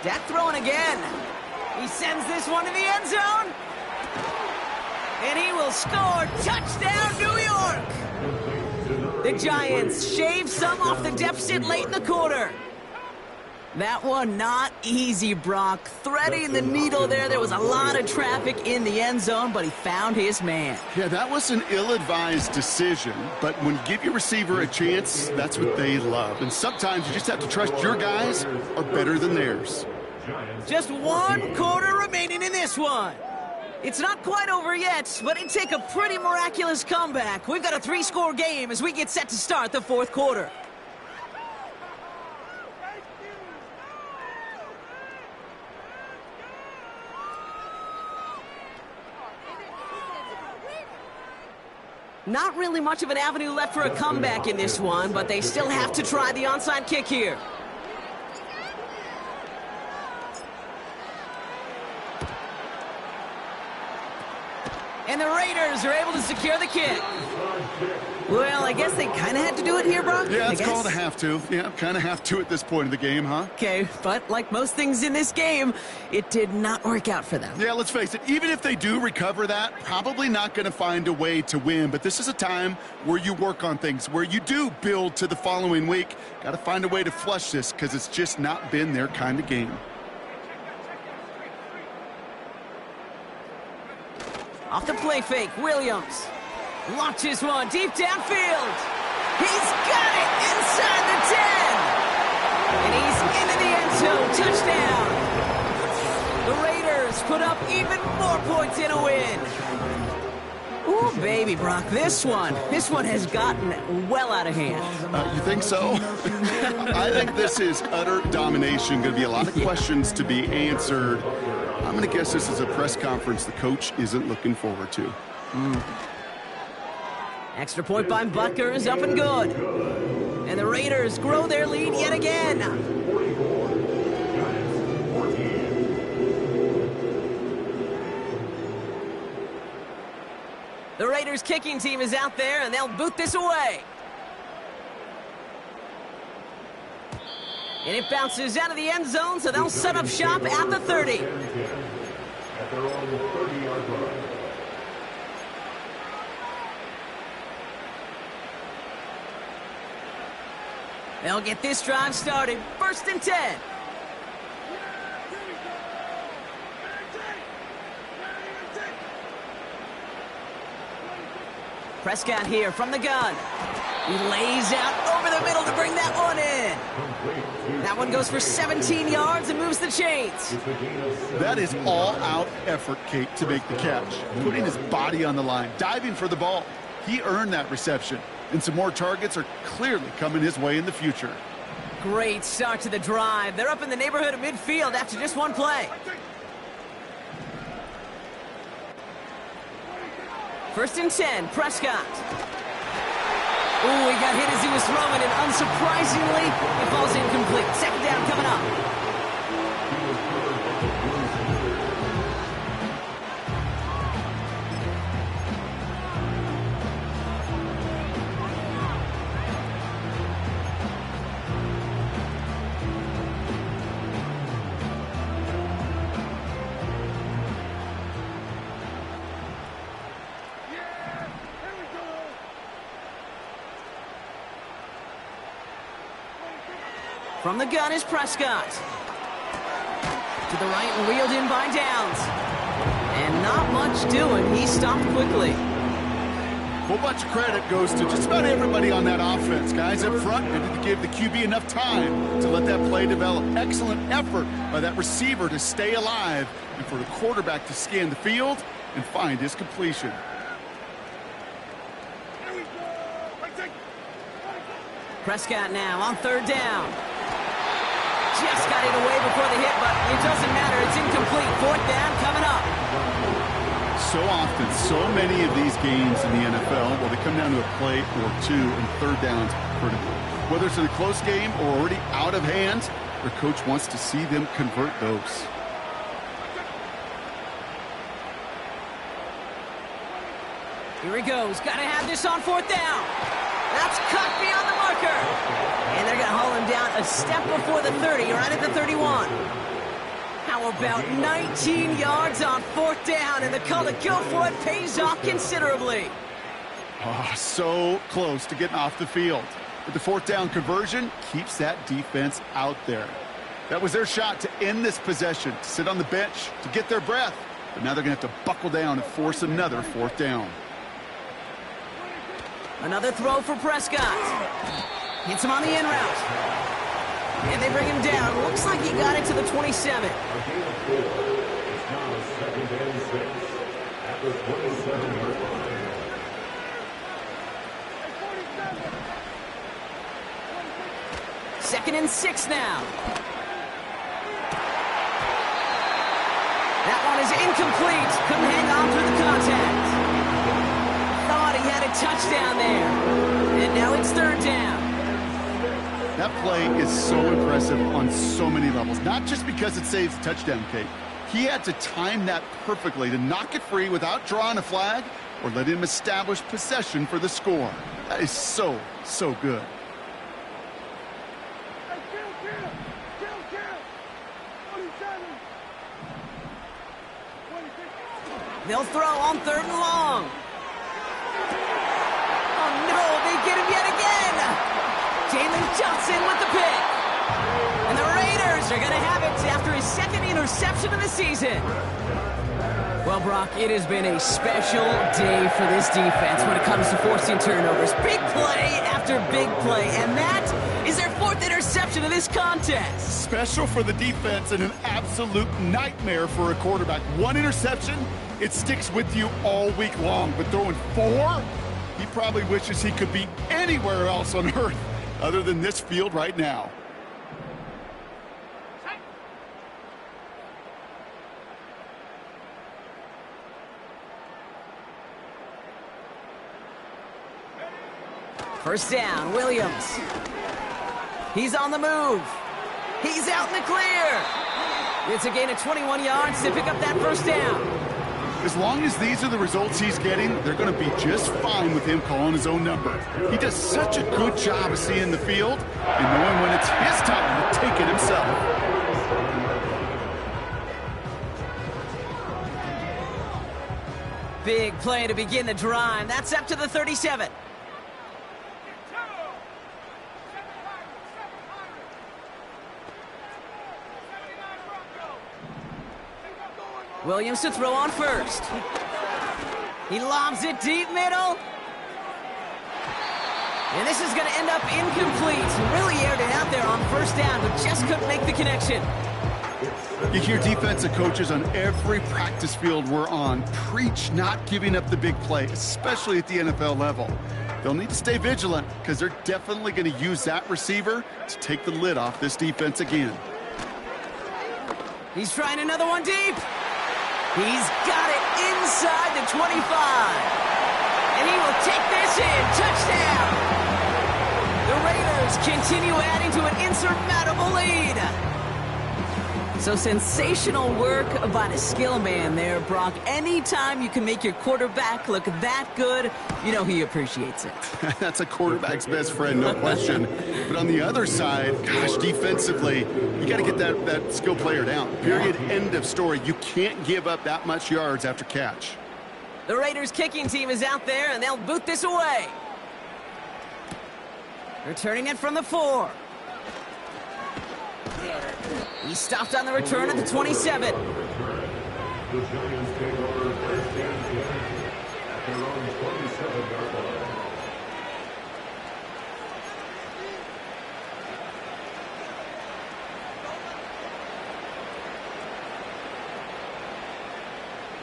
Dak throwing again. He sends this one to the end zone. And he will score. Touchdown, New York! The Giants shave some off the deficit late in the quarter. That one not easy, Brock. Threading the needle there. There was a lot of traffic in the end zone, but he found his man. Yeah, that was an ill-advised decision, but when you give your receiver a chance, that's what they love. And sometimes you just have to trust your guys are better than theirs. Just one quarter remaining in this one. It's not quite over yet, but it'd take a pretty miraculous comeback. We've got a 3-score game as we get set to start the fourth quarter. Not really much of an avenue left for a comeback in this one, but they still have to try the onside kick here. And the Raiders are able to secure the kick. Well, I guess they kind of had to do it here, Brock. Yeah, it's called a have to. Yeah, kind of have to at this point in the game, huh? Okay, but like most things in this game, it did not work out for them. Yeah, let's face it, even if they do recover that, probably not going to find a way to win. But this is a time where you work on things, where you do build to the following week. Got to find a way to flush this because it's just not been their kind of game. Off the play fake, Williams launches one deep downfield. He's got it inside the 10. And he's into the end zone. Touchdown. The Raiders put up even more points in a win. Ooh, baby, Brock, this one has gotten well out of hand. You think so? I think this is utter domination. Going to be a lot of questions to be answered. I'm going to guess this is a press conference the coach isn't looking forward to. Extra point by Butker is up and good. And the Raiders grow their lead yet again. The Raiders kicking team is out there, and they'll boot this away. And it bounces out of the end zone, so they'll set up shop at the 30. At their own 30-yard line. They'll get this drive started. 1st and 10. Prescott here from the gun. He lays out over the middle to bring that one in. That one goes for 17 yards and moves the chains. That is all-out effort, Kate, to make the catch. Putting his body on the line, diving for the ball. He earned that reception. And some more targets are clearly coming his way in the future. Great start to the drive. They're up in the neighborhood of midfield after just one play. First and 10, Prescott. Ooh, he got hit as he was throwing, and unsurprisingly, it falls incomplete. Second down coming up. From the gun is Prescott. To the right and reeled in by Downs. And not much doing. He stopped quickly. A whole bunch of credit goes to just about everybody on that offense. Guys up front needed to give the QB enough time to let that play develop. Excellent effort by that receiver to stay alive and for the quarterback to scan the field and find his completion. Prescott now on third down. Just got it away before the hit, but it doesn't matter. It's incomplete. Fourth down coming up. So often, so many of these games in the NFL, well, they come down to a play or two, and third downs are critical. Whether it's in a close game or already out of hand, their coach wants to see them convert those. Here he goes. Got to have this on fourth down. That's cut beyond the marker. And they're going to haul him down a step before the 30, right at the 31. How about 19 yards on fourth down, and the call to go for it pays off considerably. Oh, so close to getting off the field. But the fourth down conversion keeps that defense out there. That was their shot to end this possession, to sit on the bench, to get their breath. But now they're going to have to buckle down and force another fourth down. Another throw for Prescott. Hits him on the in route. And they bring him down. Looks like he got it to the 27. Second and 6 now. That one is incomplete. Couldn't hang on through the contact. Thought he had a touchdown there. And now it's third down. That play is so impressive on so many levels. Not just because it saves a touchdown, Kate. He had to time that perfectly to knock it free without drawing a flag or let him establish possession for the score. That is so, so good. They'll throw on third and long. Oh, no, they get him yet again. Jalen Johnson with the pick. And the Raiders are going to have it after his second interception of the season. Well, Brock, it has been a special day for this defense when it comes to forcing turnovers. Big play after big play, and that is their fourth interception of this contest. Special for the defense and an absolute nightmare for a quarterback. One interception, it sticks with you all week long. But throwing 4, he probably wishes he could be anywhere else on earth other than this field right now. First down, Williams. He's on the move. He's out in the clear. It's a gain of 21 yards to pick up that first down. As long as these are the results he's getting, they're going to be just fine with him calling his own number. He does such a good job of seeing the field and knowing when it's his time to take it himself. Big play to begin the drive. That's up to the 37. Williams to throw on first. He lobs it deep middle. And this is going to end up incomplete. Really aired it out there on first down, but just couldn't make the connection. You hear defensive coaches on every practice field we're on preach not giving up the big play, especially at the NFL level. They'll need to stay vigilant because they're definitely going to use that receiver to take the lid off this defense again. He's trying another one deep. He's got it inside the 25. he will take this in. Touchdown! The Raiders continue adding to an insurmountable lead. So sensational work by the skill man there, Brock. Anytime you can make your quarterback look that good, you know he appreciates it. That's a quarterback's best friend, no question. But on the other side, gosh, defensively, you got to get that skill player down. Period, end of story. You can't give up that much yards after catch. The Raiders kicking team is out there, and they'll boot this away. Returning it from the 4. He stopped on the return at the 27. The Giants take over first and 10 at their own 27-yard line.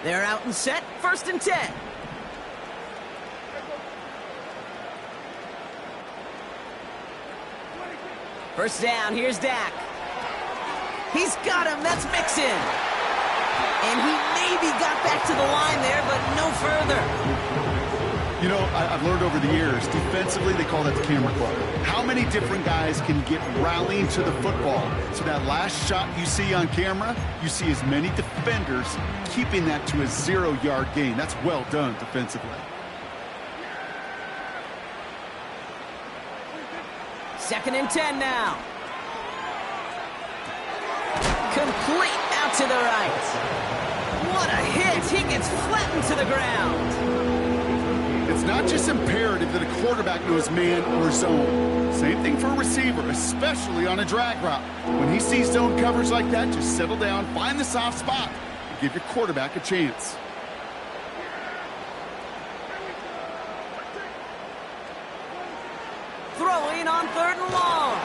They're out and set, first and 10. First down, here's Dak. He's got him, that's Mixon. And he maybe got back to the line there, but no further. You know, I've learned over the years, defensively, they call that the camera club. How many different guys can get rallying to the football? So that last shot you see on camera, you see as many defenders keeping that to a 0-yard gain. That's well done defensively. Second and 10 now. Complete out to the right. What a hit. He gets flattened to the ground. It's not just imperative that a quarterback knows man or zone. Same thing for a receiver, especially on a drag route. When he sees zone coverage like that, just settle down, find the soft spot, and give your quarterback a chance. Throwing on 3rd and long.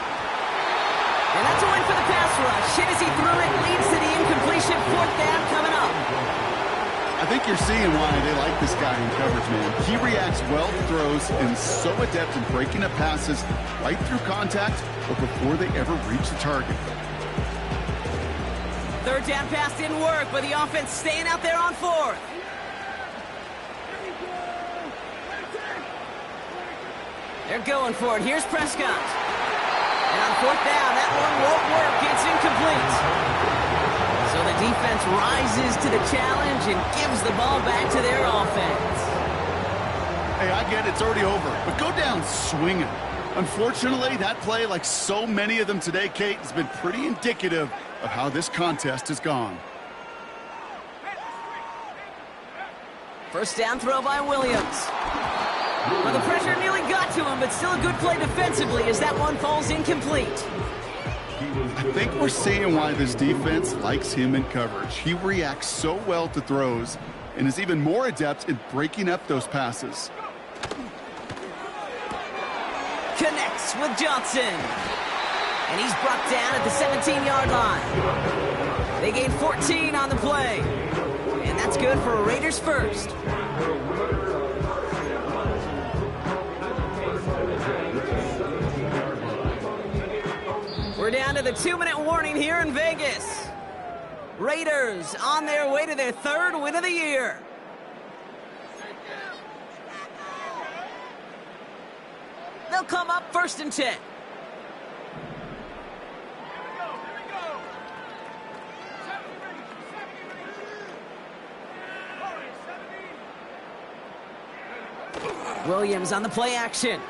And that's a win for the pass rush. Hit as he threw it, leads to the incompletion. 4th down coming up. I think you're seeing why they like this guy in coverage, man. He reacts well to throws and so adept in breaking up passes right through contact or before they ever reach the target. 3rd down pass didn't work, but the offense staying out there on 4th. They're going for it. Here's Prescott. And on 4th down, that one won't work. It's incomplete. So the defense rises to the challenge and gives the ball back to their offense. Hey, I get it. It's already over. But go down swinging. Unfortunately, that play, like so many of them today, Kate, has been pretty indicative of how this contest has gone. First down throw by Williams. Well, the pressure nearly got to him, but still a good play defensively as that one falls incomplete. I think we're seeing why this defense likes him in coverage. He reacts so well to throws and is even more adept in breaking up those passes. Connects with Johnson. And he's brought down at the 17-yard line. They gain 14 on the play. And that's good for a Raiders first. We're down to the 2-minute warning here in Vegas. Raiders on their way to their 3rd win of the year. They'll come up 1st and 10. Williams on the play action.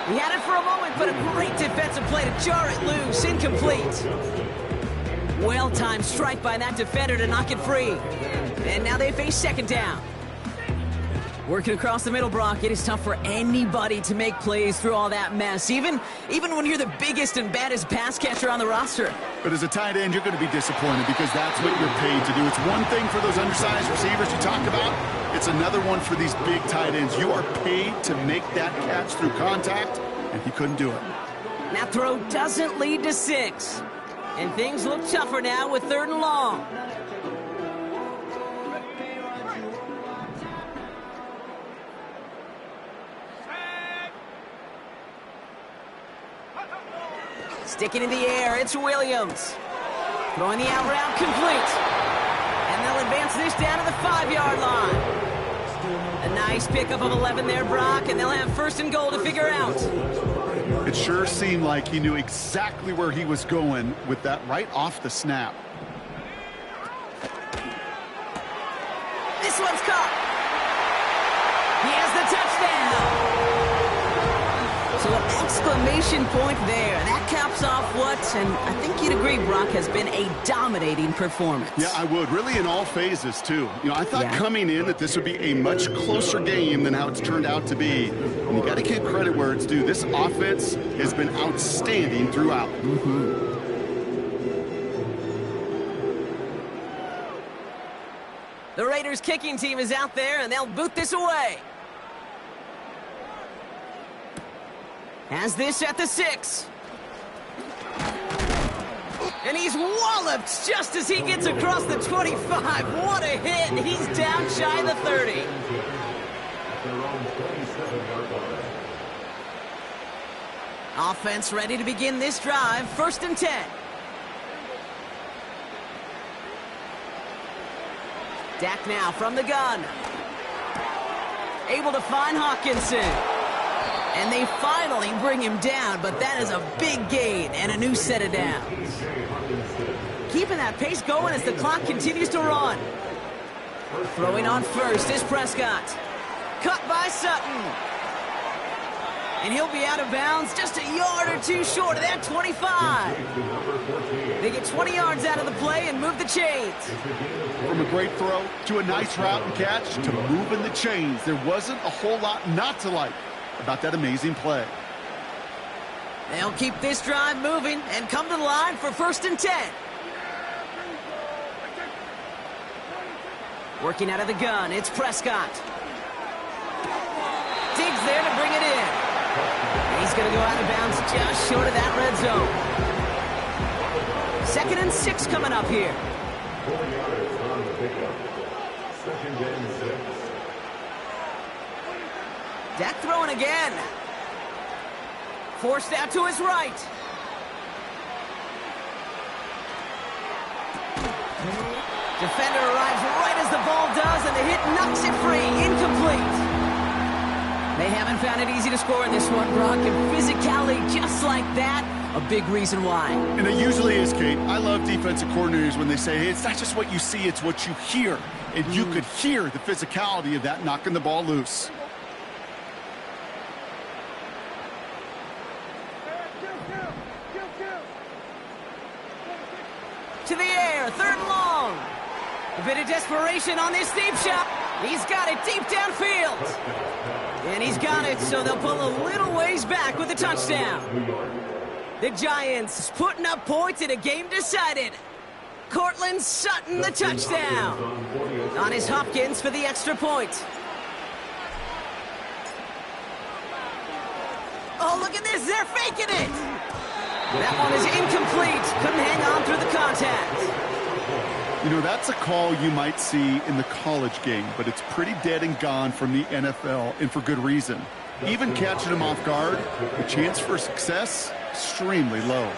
He had it for a moment, but a great defensive play to jar it loose. Incomplete. Well-timed strike by that defender to knock it free. And now they face 2nd down. Working across the middle, Brock, it is tough for anybody to make plays through all that mess, even when you're the biggest and baddest pass catcher on the roster. But as a tight end, you're going to be disappointed because that's what you're paid to do. It's one thing for those undersized receivers you talked about. It's another one for these big tight ends. You are paid to make that catch through contact, and he couldn't do it. That throw doesn't lead to 6. And things look tougher now with 3rd and long. Sticking in the air, it's Williams. Throwing the out route complete. And they'll advance hunts this down to the 5-yard line. A nice pickup of 11 there, Brock, and they'll have first and goal to figure out. It sure seemed like he knew exactly where he was going with that right off the snap. This one's caught. He has the touchdown. So an exclamation point there. That caps off what, and I think you'd agree, Brock, has been a dominating performance. Yeah, I would. Really in all phases, too. You know, I thought coming in that this would be a much closer game than how it's turned out to be. And you got to give credit where it's due. This offense has been outstanding throughout. The Raiders kicking team is out there, and they'll boot this away. Has this at the 6. And he's walloped just as he gets across the 25. What a hit. He's down shy of the 30. Offense ready to begin this drive. First and 10. Dak now from the gun. Able to find Hawkinson. And they finally bring him down, but that is a big gain and a new set of downs. Keeping that pace going as the clock continues to run. Throwing on first is Prescott. Cut by Sutton. And he'll be out of bounds just a yard or two short of that 25. They get 20 yards out of the play and move the chains. From a great throw to a nice route and catch to moving the chains. There wasn't a whole lot not to like about that amazing play. They'll keep this drive moving and come to the line for first and 10. Working out of the gun, it's Prescott. Diggs there to bring it in. He's going to go out of bounds just short of that red zone. 2nd and 6 coming up here. 4 yards on the pickup. 2nd and 6. Dak throwing again. Forced out to his right. Defender arrives right as the ball does, and the hit knocks it free. Incomplete. They haven't found it easy to score in this one, Brock, and physicality just like that, a big reason why. And it usually is, Kate. I love defensive coordinators when they say, hey, it's not just what you see, it's what you hear. And you could hear the physicality of that knocking the ball loose. To the air, 3rd and long. A bit of desperation on this deep shot. He's got it deep downfield. And he's got it, so they'll pull a little ways back with a touchdown. The Giants putting up points in a game decided. Cortland Sutton, the touchdown. On his Hopkins for the extra point. Oh, look at this. They're faking it. That one is incomplete. Couldn't hang on through the contact. You know, that's a call you might see in the college game, but it's pretty dead and gone from the NFL, and for good reason. Even catching them off guard, the chance for success, extremely low.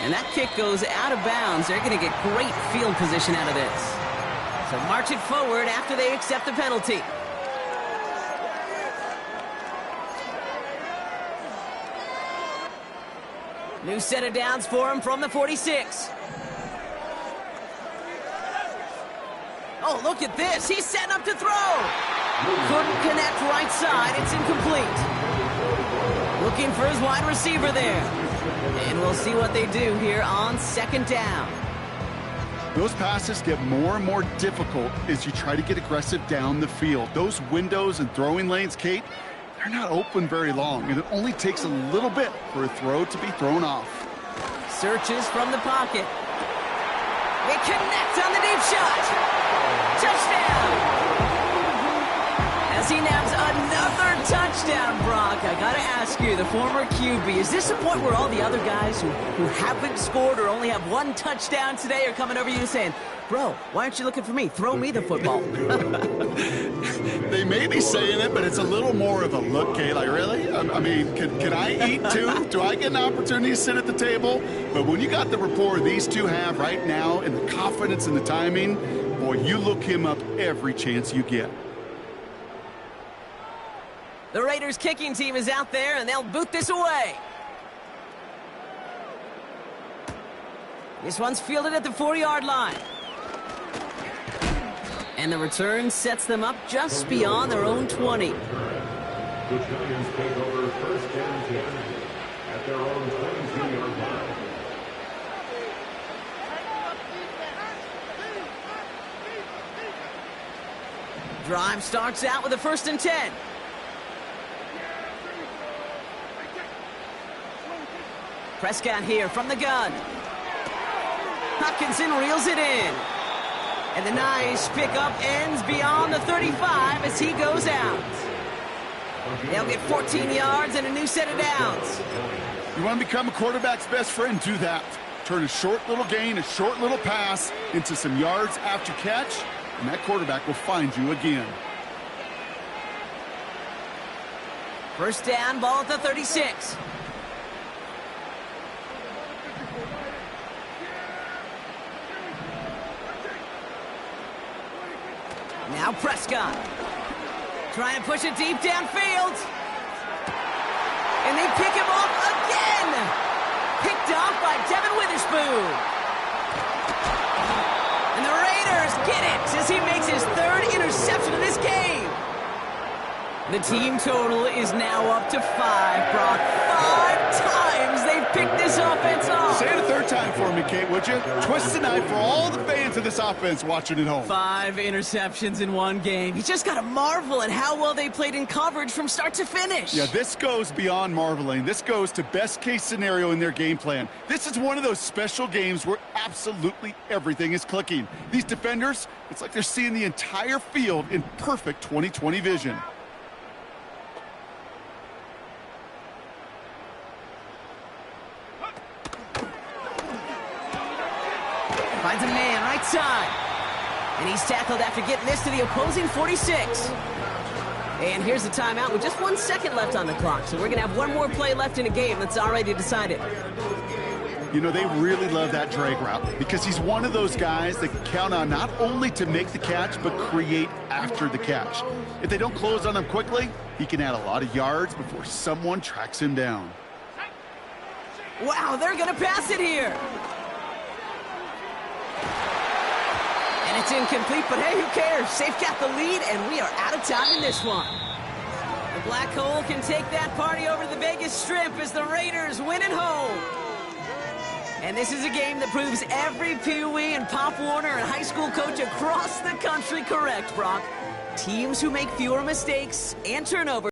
And that kick goes out of bounds. They're going to get great field position out of this. So march it forward after they accept the penalty. New set of downs for him from the 46. Oh, look at this. He's setting up to throw. Couldn't connect right side. It's incomplete. Looking for his wide receiver there. And we'll see what they do here on 2nd down. Those passes get more and more difficult as you try to get aggressive down the field. Those windows and throwing lanes, Kate, they're not open very long, and it only takes a little bit for a throw to be thrown off. Searches from the pocket. They connect on the deep shot. Touchdown! As he nabs another touchdown, Brock. I gotta ask you, the former QB, is this a point where all the other guys who haven't scored or only have one touchdown today are coming over you saying, bro, why aren't you looking for me? Throw me the football. They may be saying it, but it's a little more of a look, Kay. Like, really? I mean, can I eat too? Do I get an opportunity to sit at the table? But when you got the rapport these two have right now and the confidence and the timing, boy, you look him up every chance you get. The Raiders kicking team is out there, and they'll boot this away. This one's fielded at the 4-yard line. And the return sets them up just beyond their own 20. The Giants take over first and 10 at their own 22-yard line. Drive starts out with a 1st and 10. Prescott here from the gun. Hopkinson reels it in. And the nice pickup ends beyond the 35 as he goes out. They'll get 14 yards and a new set of downs. You want to become a quarterback's best friend, do that. Turn a short little gain, a short little pass into some yards after catch, and that quarterback will find you again. First down, ball at the 36. Now Prescott. Try and push it deep downfield. And they pick him off again. Picked off by Devin Witherspoon. And the Raiders get it as he makes his 3rd interception of this game. The team total is now up to 5, Brock. 5 times they've picked this offense off. Say it a 3rd time for me, Kate, would you? Twist the knife for all the fans of this offense watching at home. 5 interceptions in one game. You just got to marvel at how well they played in coverage from start to finish. Yeah, this goes beyond marveling. This goes to best-case scenario in their game plan. This is one of those special games where absolutely everything is clicking. These defenders, it's like they're seeing the entire field in perfect 20/20 vision. Finds a man right side. And he's tackled after getting this to the opposing 46. And here's the timeout with just 1 second left on the clock. So we're going to have one more play left in a game that's already decided. You know, they really love that drag route because he's one of those guys that can count on not only to make the catch, but create after the catch. If they don't close on him quickly, he can add a lot of yards before someone tracks him down. Wow, they're going to pass it here. And it's incomplete, but hey, who cares? They've got the lead, and we are out of time in this one. The Black Hole can take that party over to the Vegas Strip as the Raiders win at home. And this is a game that proves every Pee Wee and Pop Warner and high school coach across the country correct, Brock. Teams who make fewer mistakes and turnovers